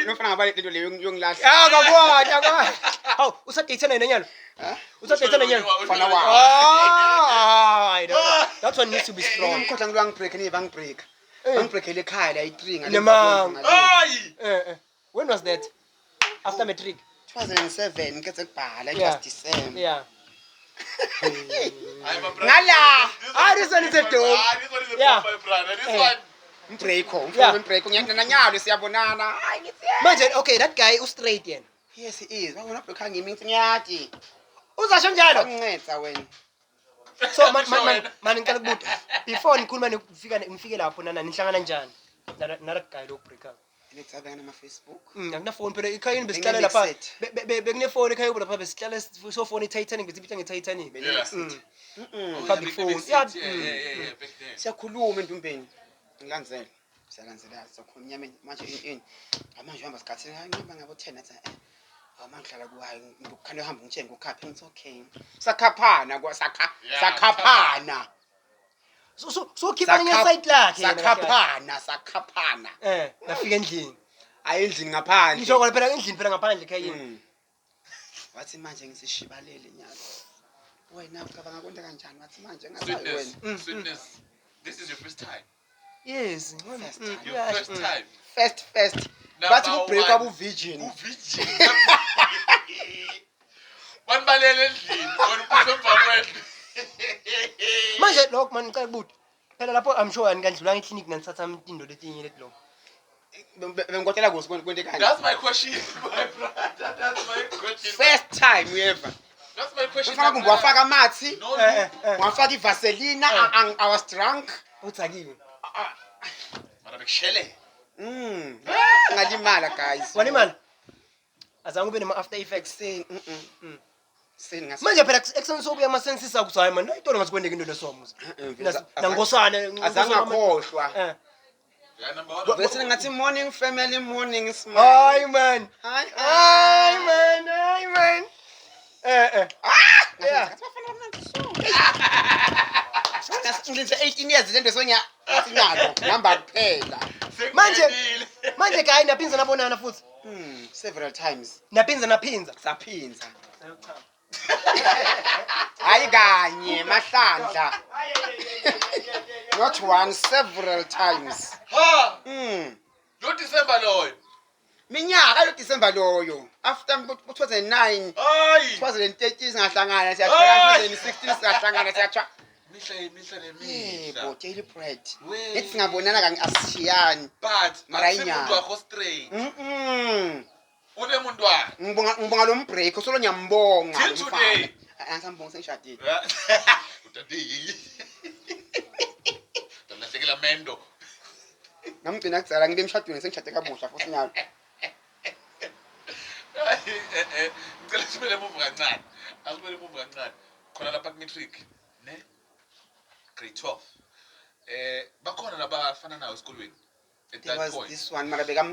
nofana ngaba lento leyo yongilahla Akabona. Hawu, usadate nanyalo? Usadate nanyalo? Mfana wa. That one needs to be strong. Ngikhodla ngilwangibreak nebangibreak. Bangibreakele ekhaya la i3 Nemang. Hayi. When was that? After matric. 2007 ngikhethe kubhala Yeah. just December. Yeah. Hayi my brother. Ngala. This one is a dope. This one is a Yeah. bomb, my brother. This one. Mbreako, Yeah. mfana mbreako ngiyakuna nyalo siyabonana. Hayi ngithi. Manje okay, that guy u straight yena. Yes he is. Babona break ngimi ngithi ngiyathi. Uzasho njalo. Bangincetha wena. So man ngicela ukubuza before nikhuluma ngifike lapho nana nihlangana njani? Nara guy lo break up. Ngicabanga nama Facebook. Akuna phone phela ekhayeni besihlala lapha. Bekune phone ekhaya lapha besihlala so phone iTitanic bezibitha ngeTitanic. Public phone. Yeah. Back then. Siyakhuluma endumbeni. Ngilandzela. Siyalandzela sokhona inyameni manje ini. Manje uhamba sikhathi ngihamba ngabo 10 athi mangihlala kuhayi ngikukhane uhamba ngitshenge ngokhaphi ngithi okay. Sakhaphana sakhaphana. So khipha ngenye side lakhe. Sakhaphana. Nafika endlini. Ayi endlini ngaphandle. Ngisho khona phela endlini phela ngaphandle ekhayeni. Wathi manje ngisishibalele nyalo. Wena ucabanga konke kanjani wathi manje ngasayi wena. Sweetness. This is your first time. Yes. Your first time. First. Bathi kubreak up uvirgin. Virgin. Banbalele endlini, wena uphuthe emvakweni. Manje lokho man ngicela ukubuza. Phela lapho I'm sure anikandlulanga eclinic nanithatha imtindo letinye leti lo. Bengikotela kuze kwente kanjani. That's my question, my brother. That's my question. First time ever. That's my question. Ufaka kumbe wafaka amathi, No. wafaka ivaseline, I was drunk. Uthakile. Mara bekshele. Ngalimala guys. Walimala. Azange ube nema after effects. Sen ngasi. Manje phela ekseni sobuya ama senses akuthi hayi man ayitona ngasikwendeka into lesomuza. Nangosana Azange akhohlwa. Yeah, number 1. Bese ngathi morning family morning smile. Hayi man. Hi man. Yeah. Ngilinze 18 years lento sonya sinyalo ngihamba kuphela. Manje guy naphinza nabonana futhi. Several times. Naphinza. Saphinza. Hayi kanye mahlandla. Not one, several times. Ha! Lo December loyo. Minyaka lo December loyo. After 2009, Hayi. 2013 singahlangana siyathola 2016 siyahlangana siyathola. Mihla Yebo, daily bread. Lethi singabonana kanye asishiyani. But Marainya. umuntu wakho straight. Unemuntu wakhe. Ngibonga lo mbreak solo ngiyambonga. Till today. Angisambonga sengishadile. Utadile. Lahlekela mendo. Ngamgcina kudzala ngibe emshadweni sengishade kabusha futhi nyalo. Ngicela sibele move kancane. Asibele move kancane. Khona lapha ku-matric, ne? Grade 12. Bakhona labafana nawo esikolweni. At There that was point. this one mara beka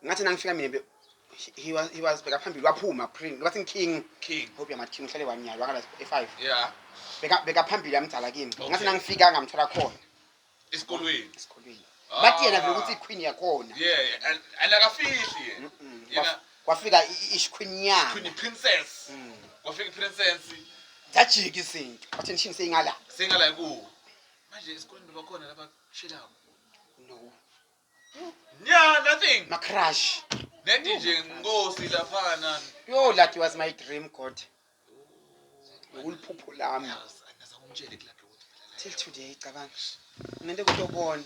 ngathi nangifika mina he was beka phambili waphuma print bathi king hope yama king uhlale wanyalo wakala e5 Yeah. beka phambili yamdala kimi Okay. ngathi nangifika ngamthola khona Esikolweni. esikolweni bathi yena vele ukuthi queen yakhona Yeah, and akafihli yena. kwafika queen yami Queen princess. Kwafika princess. jajiki izinto attention seyingala Singala ku. Manje esikolweni bakhona labashelayo. no Yeah, nothing. ma crush Nethi nje ngosi lapha nani. yo that was my dream god uliphupho lami Angaza umtshele kulapho ukuthi till today cabanga nento kutobona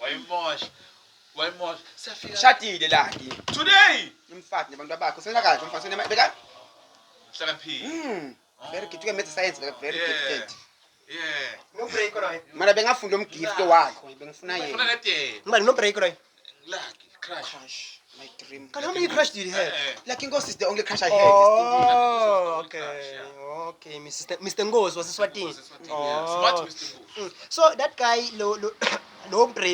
Wayimosh. Siyafika. shadile laki Today. umfati nabantu bakho sena kahle umfati beka Hlakaniphile. very good. You can make science very gifted. Yeah. No break right. Mara bengafunda umgift wakho bengifuna Ufuna yena. nete. Mbali no break right. Lucky crash. Crush, my dream. How many crush did you have? Like Ngozi is the only crush I had. Oh, It's the only crush, yeah. okay. Mr. Ngozi was Swatini. Smart Mr. Moose. So that guy, lo break.